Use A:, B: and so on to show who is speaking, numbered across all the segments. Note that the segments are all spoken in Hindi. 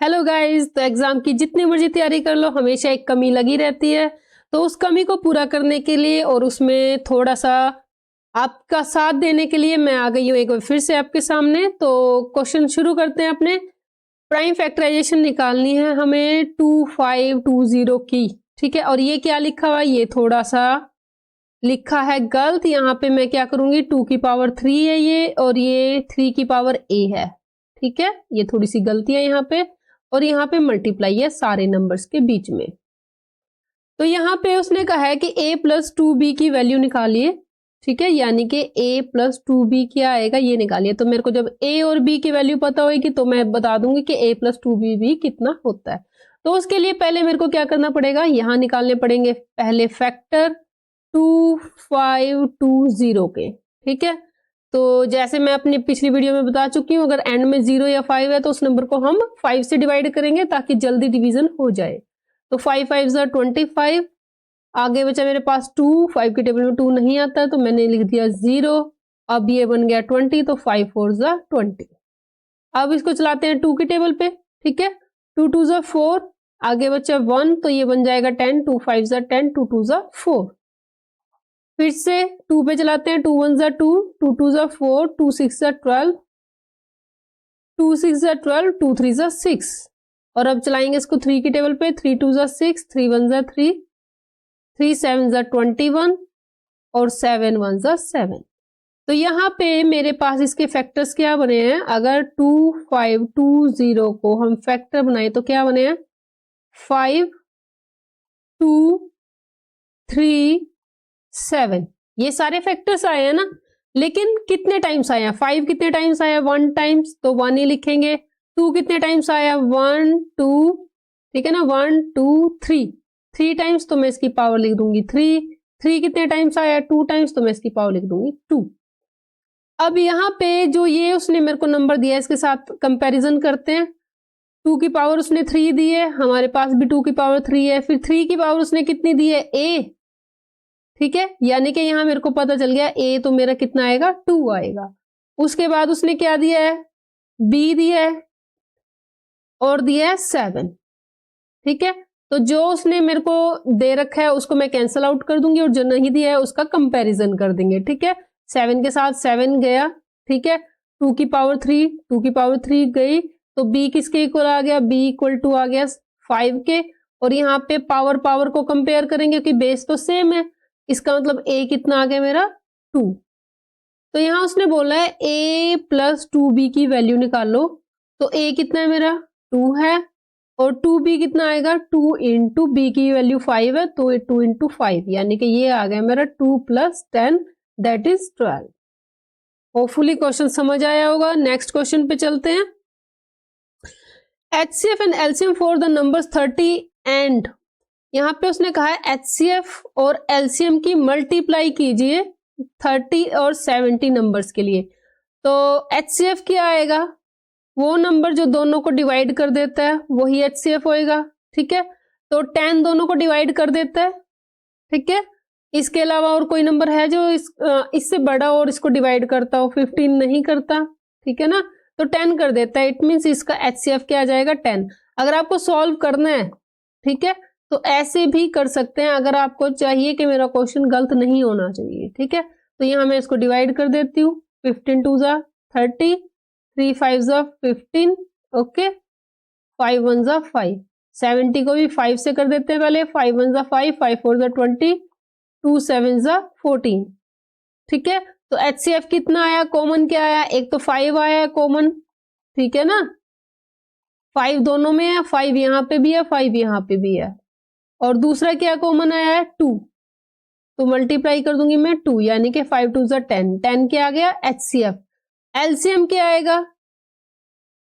A: हेलो गाइस, तो एग्जाम की जितनी मर्जी तैयारी कर लो, हमेशा एक कमी लगी रहती है। तो उस कमी को पूरा करने के लिए और उसमें थोड़ा सा आपका साथ देने के लिए मैं आ गई हूँ एक बार फिर से आपके सामने। तो क्वेश्चन शुरू करते हैं अपने। प्राइम फैक्टराइजेशन निकालनी है हमें 2520 की, ठीक है। और ये क्या लिखा हुआ है, ये थोड़ा सा लिखा है गलत। यहाँ पे मैं क्या करूंगी, 2 की पावर 3 है ये, और ये 3 की पावर a है, ठीक है। ये थोड़ी सी गलती है यहाँ पे, और यहाँ पे मल्टीप्लाई है सारे नंबर्स के बीच में। तो यहाँ पे उसने कहा है कि a प्लस 2b की वैल्यू निकालिए, ठीक है। यानी कि a प्लस 2b क्या आएगा ये निकालिए। तो मेरे को जब a और b की वैल्यू पता होगी तो मैं बता दूंगी कि a प्लस 2b भी कितना होता है। तो उसके लिए पहले मेरे को क्या करना पड़ेगा, यहाँ निकालने पड़ेंगे पहले फैक्टर 2520 के, ठीक है। तो जैसे मैं अपनी पिछली वीडियो में बता चुकी हूँ, अगर एंड में 0 या 5 है तो उस नंबर को हम 5 से डिवाइड करेंगे ताकि जल्दी डिवीजन हो जाए। तो 5 5 25, आगे बचा मेरे पास 2, 5 की टेबल में 2 नहीं आता है तो मैंने लिख दिया 0। अब ये बन गया 20, तो 5 4 20। अब इसको चलाते हैं 2 की टेबल पे, ठीक है। 2 2 4, आगे बचा 1 तो ये बन जाएगा 10, 2 5 10, 2 2 4। फिर से 2 पे चलाते हैं, 2 1 2, 2 2 4, 2 6 12, 2 6 12, 2 3 6। और अब चलाएंगे इसको 3 की टेबल पे, 3 2 6, 3 1 3, 3 7 21, और 7 1 7। तो यहाँ पे मेरे पास इसके फैक्टर्स क्या बने हैं, अगर 2520 को हम फैक्टर बनाए तो क्या बने हैं, 5 2 3 7। ये सारे फैक्टर्स आए हैं ना, लेकिन कितने टाइम्स आया, 5 कितने टाइम्स आया, 1 टाइम्स, तो 1 ही लिखेंगे। 2 कितने टाइम्स आया, 1 2, ठीक है ना, 1 2 3 टाइम्स, तो मैं इसकी पावर लिख दूंगी 3 कितने टाइम्स आया, 2 टाइम्स, तो मैं इसकी पावर लिख दूंगी 2। अब यहाँ पे जो ये उसने मेरे को नंबर दिया है इसके साथ कंपैरिजन करते हैं। 2 की पावर उसने 3 दी है, हमारे पास भी 2 की पावर 3 है, फिर 3 की पावर उसने कितनी दी है, a, ठीक है। यानी कि यहां मेरे को पता चल गया a तो मेरा कितना आएगा, 2 आएगा। उसके बाद उसने क्या दिया है, b दिया है, और दिया है 7, ठीक है। तो जो उसने मेरे को दे रखा है उसको मैं कैंसिल आउट कर दूंगी, और जो नहीं दिया है उसका कंपैरिजन कर देंगे, ठीक है। 7 के साथ 7 गया, ठीक है। 2 की पावर 3, 2 की पावर 3 गई, तो b किसके इक्वल आ गया, b इक्वल टू आ गया 5 के। और यहाँ पे पावर पावर को कंपेयर करेंगे क्योंकि बेस तो सेम है, इसका मतलब a कितना आ गया मेरा, 2। तो यहाँ उसने बोला है a प्लस 2b की वैल्यू निकालो। तो a कितना है मेरा, 2 है, और 2b कितना आएगा, 2 इंटू बी की वैल्यू 5 है, तो 2 इंटू 5, यानी कि ये आ गया मेरा 2 plus 10 that is 12। Hopefully question समझ आया होगा। नेक्स्ट क्वेश्चन पे चलते हैं। HCF and LCM for the numbers 30 and, यहाँ पे उसने कहा है HCF और LCM की मल्टीप्लाई कीजिए 30 और 70 नंबर्स के लिए। तो HCF क्या आएगा, वो नंबर जो दोनों को डिवाइड कर देता है वही HCF होएगा, ठीक है। तो 10 दोनों को डिवाइड कर देता है, ठीक है। इसके अलावा और कोई नंबर है जो इससे बड़ा और इसको डिवाइड करता हो, 15 नहीं करता, ठीक है ना। तो 10 कर देता है, इट मीन्स इसका HCF क्या आ जाएगा, 10। अगर आपको सॉल्व करना है, ठीक है, तो ऐसे भी कर सकते हैं अगर आपको चाहिए कि मेरा क्वेश्चन गलत नहीं होना चाहिए, ठीक है। तो यहाँ मैं इसको डिवाइड कर देती हूँ, 15 2 30, 3 5 15, ओके, 5 1 5। 70 को भी 5 से कर देते हैं पहले, 5 1 5, 5 4 20, 2 7 14, ठीक है। तो HCF कितना आया, कॉमन क्या आया, एक तो 5 आया है कॉमन, ठीक है ना। 5 दोनों में है, 5 यहाँ पे भी है, 5 यहाँ पे भी है, और दूसरा क्या कॉमन आया है, 2। तो मल्टीप्लाई कर दूंगी मैं 2, यानी कि 5 2 10, 10 क्या आ गया HCF। LCM क्या आएगा,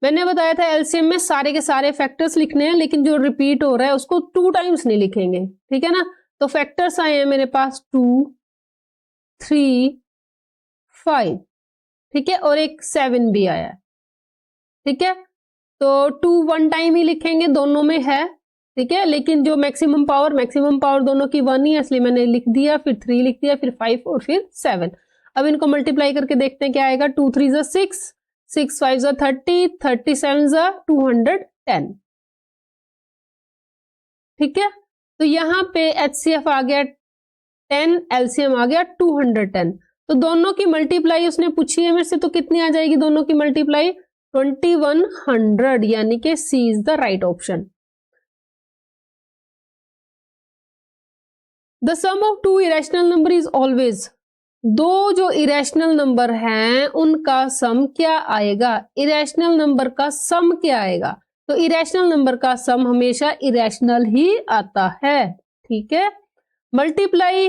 A: मैंने बताया था LCM में सारे के सारे फैक्टर्स लिखने हैं, लेकिन जो रिपीट हो रहा है उसको 2 टाइम्स नहीं लिखेंगे, ठीक है ना। तो फैक्टर्स आए हैं मेरे पास 2 3 5, ठीक है, और एक 7 भी आया, ठीक है। तो 2 1 टाइम ही लिखेंगे, दोनों में है, ठीक है। लेकिन जो मैक्सिमम पावर दोनों की 1 ही है, इसलिए मैंने लिख दिया, फिर 3 लिख दिया, फिर 5 और फिर 7। अब इनको मल्टीप्लाई करके देखते हैं क्या आएगा, 2 3 6, 6 5 30, 37 210, ठीक है, तो यहाँ पे HCF आ गया 10, LCM आ गया 210। तो दोनों की मल्टीप्लाई उसने पूछी है मेरे से, तो कितनी आ जाएगी दोनों की मल्टीप्लाई? 2100, यानी कि C is the right option. The sum of two irrational number is always, दो जो इरेशनल नंबर हैं उनका सम क्या आएगा? इरेशनल नंबर का सम क्या आएगा? तो इरेशनल नंबर का सम हमेशा इरेशनल ही आता है, ठीक है। मल्टीप्लाई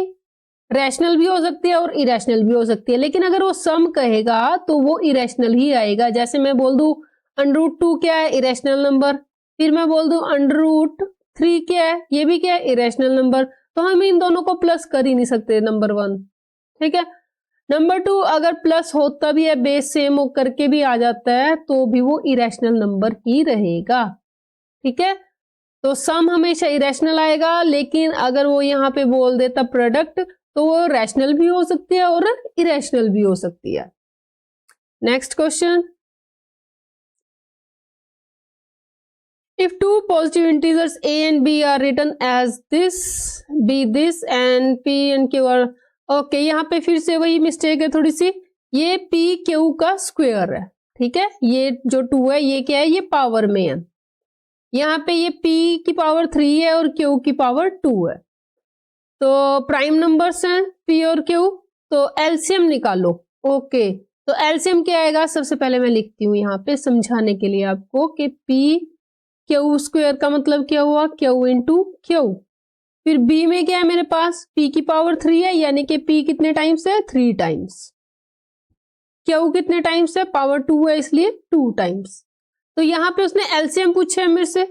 A: रैशनल भी हो सकती है और इरेशनल भी हो सकती है, लेकिन अगर वो सम कहेगा तो वो इरेशनल ही आएगा। जैसे मैं बोल दूं √2 क्या है? Irrational number. फिर मैं बोल दूं √3 क्या है? ये भी क्या है? Irrational number. तो हम इन दोनों को प्लस कर ही नहीं सकते, नंबर 1, ठीक है। नंबर 2, अगर प्लस होता भी है, बेस सेम हो करके भी आ जाता है, तो भी वो इरेशनल नंबर ही रहेगा, ठीक है। तो सम हमेशा इरेशनल आएगा, लेकिन अगर वो यहाँ पे बोल देता प्रोडक्ट, तो वो रैशनल भी हो सकती है और इरेशनल भी हो सकती है। Next question, if two positive integers a and b are written as this, b this and p and q are okay, यहाँ पे फिर से वही मिस्टेक है थोड़ी सी, ये p q का स्क्वायर है, ठीक है। ये जो 2 है ये क्या है? ये पावर में है। यहाँ पे ये p की पावर 3 है और q की पावर 2 है। तो प्राइम नंबर्स हैं p और q, तो एलसीएम निकालो। ओके, तो एलसीएम क्या आएगा? सबसे पहले मैं लिखती हूँ यहाँ पे समझाने के लिए आपको कि p क्यू स्क्वायर का मतलब क्या हुआ? Q into Q. फिर b में क्या है मेरे पास? p की पावर 3 है, यानी कि p कितने टाइम्स है? 3 टाइम्स। क्यू कितने टाइम्स है? पावर 2 है, इसलिए 2 टाइम्स। तो यहाँ पे उसने एलसीएम पूछा है मेरे से।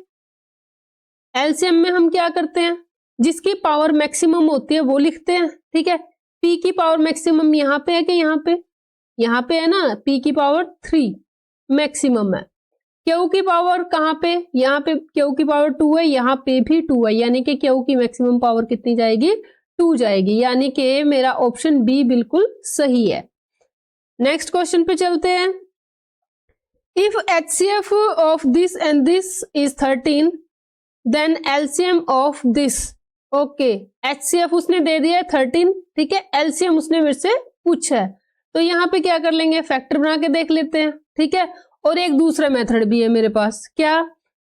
A: एलसीएम में हम क्या करते हैं? जिसकी पावर मैक्सिमम होती है वो लिखते हैं, ठीक है। p की पावर मैक्सिमम यहाँ पे है कि यहाँ पे? यहाँ पे है ना, p की पावर 3 मैक्सिमम है। क्यू की पावर कहाँ पे? यहाँ पे क्यू की पावर 2 है, यहाँ पे भी 2 है, यानी कि क्यू की मैक्सिमम पावर कितनी जाएगी? 2 जाएगी, यानी कि मेरा ऑप्शन बी बिल्कुल सही है। नेक्स्ट क्वेश्चन पे चलते हैं। If HCF of this and this is 13, then LCM of this. Okay, HCF उसने दे दिया है 13, ठीक है। LCM उसने मेरे से पूछा है, तो यहाँ पे क्या कर लेंगे? फैक्टर बना के देख लेते हैं, ठीक है। और एक दूसरा मेथड भी है मेरे पास। क्या?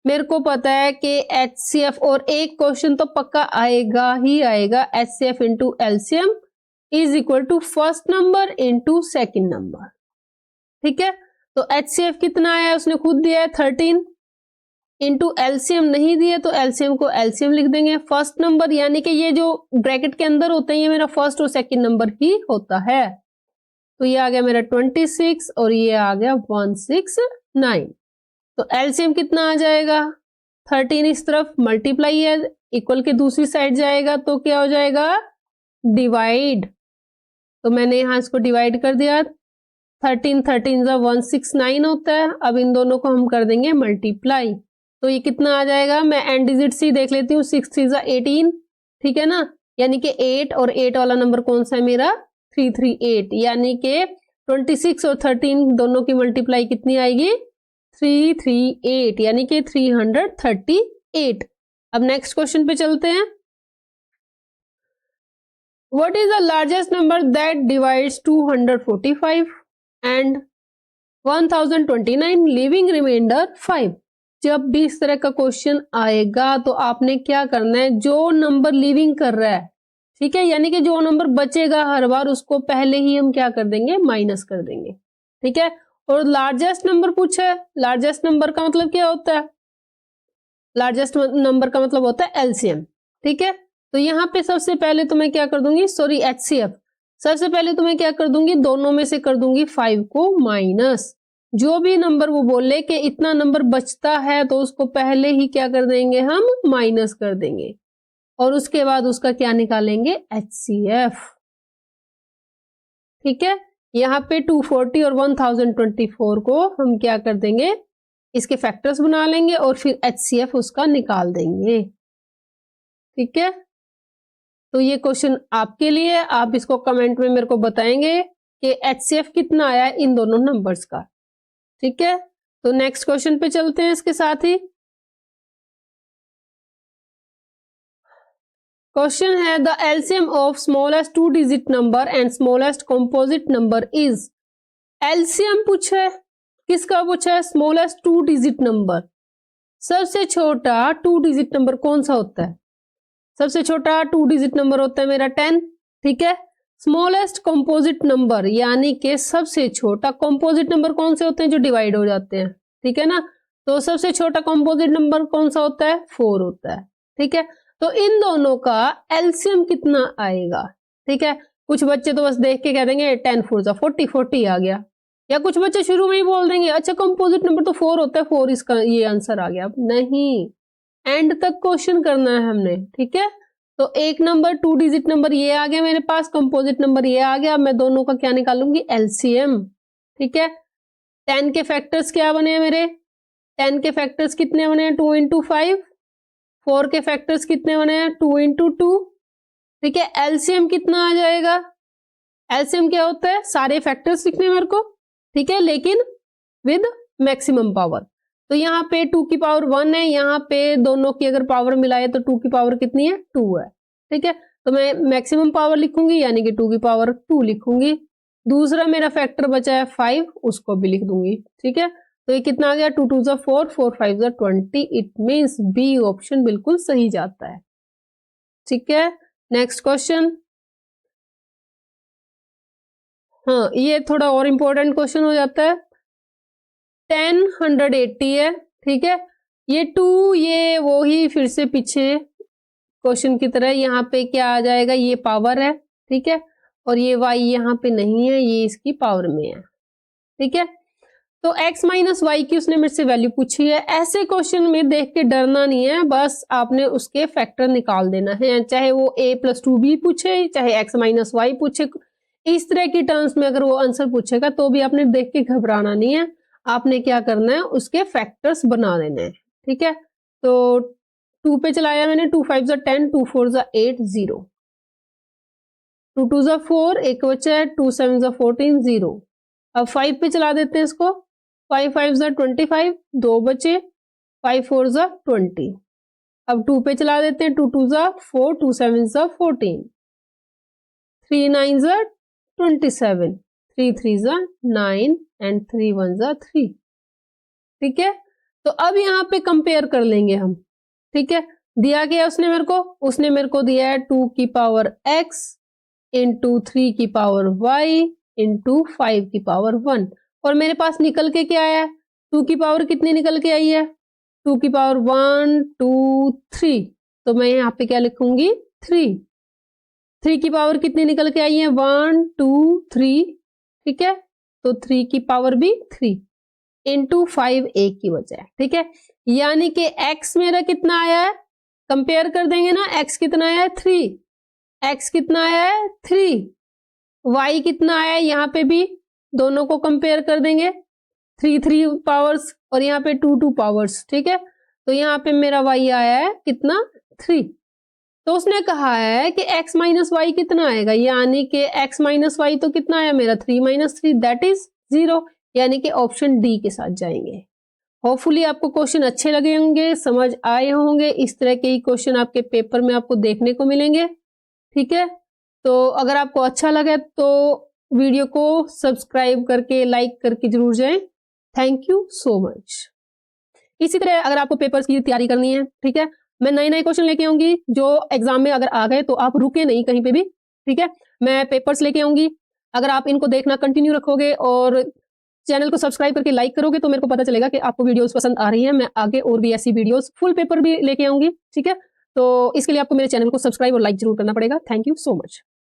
A: मेरे को पता है कि HCF, और एक क्वेश्चन तो पक्का आएगा ही आएगा, HCF into LCM is equal to first number into second number, ठीक है। तो HCF कितना आया? उसने खुद दिया है 13, इंटू LCM नहीं दिया, तो LCM को LCM लिख देंगे। फर्स्ट नंबर यानी कि ये जो ब्रैकेट के अंदर होते हैं, ये मेरा फर्स्ट और सेकेंड नंबर ही होता है। तो ये आ गया मेरा 26 और ये आ गया 169। तो एलसीएम कितना आ जाएगा? 13 इस तरफ मल्टीप्लाई है, इक्वल के दूसरी साइड जाएगा तो क्या हो जाएगा? डिवाइड। तो मैंने यहां इसको डिवाइड कर दिया, 13 13 जा 169 होता है। अब इन दोनों को हम कर देंगे मल्टीप्लाई, तो ये कितना आ जाएगा? मैं एंड डिजिट सी देख लेती हूँ, 6 3 जा 18, ठीक है ना। यानी कि 8 और 8 वाला नंबर कौन सा है मेरा? 338, यानी कि 26 और 13 दोनों की मल्टीप्लाई कितनी आएगी? 338, यानी कि 338। अब नेक्स्ट क्वेश्चन पे चलते हैं। What is the largest number that divides 245 and 1029 leaving remainder 5? जब भी इस तरह का क्वेश्चन आएगा तो आपने क्या करना है? जो नंबर लिविंग कर रहा है, ठीक है, यानी कि जो नंबर बचेगा हर बार उसको पहले ही हम क्या कर देंगे? माइनस कर देंगे, ठीक है। और लार्जेस्ट नंबर पूछा है, लार्जेस्ट नंबर का मतलब क्या होता है? लार्जेस्ट नंबर का मतलब होता है एलसीएम, ठीक है। तो यहाँ पे सबसे पहले तो मैं क्या कर दूंगी? Sorry, HCF. सबसे पहले तो मैं क्या कर दूंगी? दोनों में से कर दूंगी 5 को माइनस। जो भी नंबर वो बोले कि इतना नंबर बचता है, तो उसको पहले ही क्या कर देंगे? हम माइनस कर देंगे, और उसके बाद उसका क्या निकालेंगे? HCF, ठीक है। यहाँ पे 240 और 1024 को हम क्या कर देंगे? इसके फैक्टर्स बना लेंगे और फिर HCF उसका निकाल देंगे, ठीक है। तो ये क्वेश्चन आपके लिए, आप इसको कमेंट में मेरे को बताएंगे कि HCF कितना आया इन दोनों नंबर्स का, ठीक है। तो नेक्स्ट क्वेश्चन पे चलते हैं इसके साथ ही। क्वेश्चन है the LCM of smallest 2 digit number and smallest composite number is. LCM पूछा है, किसका पूछा है? Smallest 2 digit number. सबसे छोटा 2 डिजिट नंबर कौन सा होता है? सबसे छोटा 2 डिजिट नंबर होता है मेरा 10, ठीक है। स्मॉलेस्ट कंपोजिट नंबर यानी कि सबसे छोटा कंपोजिट नंबर कौन से होते हैं? जो डिवाइड हो जाते हैं, ठीक है ना। तो सबसे छोटा कंपोजिट नंबर कौन सा होता है? 4 होता है, ठीक है। तो इन दोनों का एलसीएम कितना आएगा? ठीक है, कुछ बच्चे तो बस देख के कह देंगे 10 4 जा 40, 40 आ गया, या कुछ बच्चे शुरू में ही बोल देंगे अच्छा कंपोजिट नंबर तो 4 होता है, 4 इसका ये आंसर आ गया। नहीं, एंड तक क्वेश्चन करना है हमने, ठीक है। तो एक नंबर 2 डिजिट नंबर ये आ गया मेरे पास, कंपोजिट नंबर ये आ गया, मैं दोनों का क्या निकालूंगी? एलसीएम, ठीक है। 10 के फैक्टर्स क्या बने हैं मेरे? 10 के फैक्टर्स कितने बने हैं? 2 × 5। 4 के फैक्टर्स कितने बने हैं? 2 × 2, ठीक है। एलसीएम कितना आ जाएगा? एलसीएम क्या होता है? सारे फैक्टर्स लिखने मेरे को, ठीक है, लेकिन विद मैक्सिमम पावर। तो यहाँ पे 2 की पावर 1 है, यहाँ पे दोनों की अगर पावर मिलाए तो 2 की पावर कितनी है? 2 है, ठीक है। तो मैं मैक्सिमम पावर लिखूंगी यानी कि 2 की पावर 2 लिखूंगी। दूसरा मेरा फैक्टर बचा है 5, उसको भी लिख दूंगी, ठीक है। तो ये कितना आ गया? 2 2 जा 4, 4 5 जा 20। इट मीन्स बी ऑप्शन बिल्कुल सही जाता है, ठीक है। नेक्स्ट क्वेश्चन, हाँ ये थोड़ा और इंपॉर्टेंट क्वेश्चन हो जाता है। 10 180 है, ठीक है। ये 2 ये वो ही फिर से पीछे क्वेश्चन की तरह यहाँ पे क्या आ जाएगा? ये पावर है, ठीक है, और ये y यहाँ पे नहीं है, ये इसकी पावर में है, ठीक है। तो x माइनस वाई की उसने मेरे से वैल्यू पूछी है। ऐसे क्वेश्चन में देख के डरना नहीं है, बस आपने उसके फैक्टर निकाल देना है, चाहे वो a + 2b पूछे, चाहे x माइनस वाई पूछे, इस तरह की टर्म्स में अगर वो आंसर पूछेगा तो भी आपने देख के घबराना नहीं है, आपने क्या करना है? उसके फैक्टर्स बना देने हैं, ठीक है। तो 2 पे चलाया मैंने, 2 5 जा 10, 2 4 जा 8 0, 2 2 जा 4 एक बचा है, 2 7 जा 14 0। अब 5 पे चला देते हैं इसको, 5 5 जा 25 2 बचे, 5 4 जा 20। अब 2 पे चला देते हैं, 2 2 जा 4, 2 7 जा 14, 3 9 जा 27, 3 3 जा 9 एंड 3 1 जा 3, ठीक है। तो अब यहाँ पे कंपेयर कर लेंगे हम, ठीक है। दिया गया उसने मेरे को दिया है 2 की पावर x इंटू 3 की पावर y इंटू 5 की पावर 1, और मेरे पास निकल के क्या आया? 2 की पावर कितनी निकल के आई है? 2 की पावर 1 2 3, तो मैं यहाँ पे क्या लिखूंगी? 3। 3 की पावर कितनी निकल के आई है? 1 2 3, ठीक है। तो 3 की पावर भी 3 इंटू 5 एक की वजह है, ठीक है। यानी कि x मेरा कितना आया है? कंपेयर कर देंगे ना, x कितना आया है? 3, x कितना आया है? 3, y कितना आया है? यहाँ पे भी दोनों को कंपेयर कर देंगे, 3 3 पावर्स और यहाँ पे 2 2 पावर्स, ठीक है। तो यहाँ पे मेरा y आया है कितना? 3। तो उसने कहा है कि x माइनस वाई कितना आएगा, यानी कि x माइनस वाई तो कितना आया मेरा? 3 - 3 दैट इज 0, यानी कि ऑप्शन डी के साथ जाएंगे। होपफुली आपको क्वेश्चन अच्छे लगे होंगे, समझ आए होंगे, इस तरह के ही क्वेश्चन आपके पेपर में आपको देखने को मिलेंगे, ठीक है। तो अगर आपको अच्छा लगे तो वीडियो को सब्सक्राइब करके लाइक करके जरूर जाएं। Thank you so much. इसी तरह अगर आपको पेपर्स की तैयारी करनी है, ठीक है, मैं नए क्वेश्चन लेके आऊंगी जो एग्जाम में अगर आ गए तो आप रुके नहीं कहीं पे भी, ठीक है। मैं पेपर्स लेके आऊंगी, अगर आप इनको देखना कंटिन्यू रखोगे और चैनल को सब्सक्राइब करके लाइक करोगे तो मेरे को पता चलेगा कि आपको वीडियोस पसंद आ रही हैं। मैं आगे और भी ऐसी वीडियोस फुल पेपर भी लेके आऊंगी, ठीक है। तो इसके लिए आपको मेरे चैनल को सब्सक्राइब और लाइक जरूर करना पड़ेगा। Thank you so much.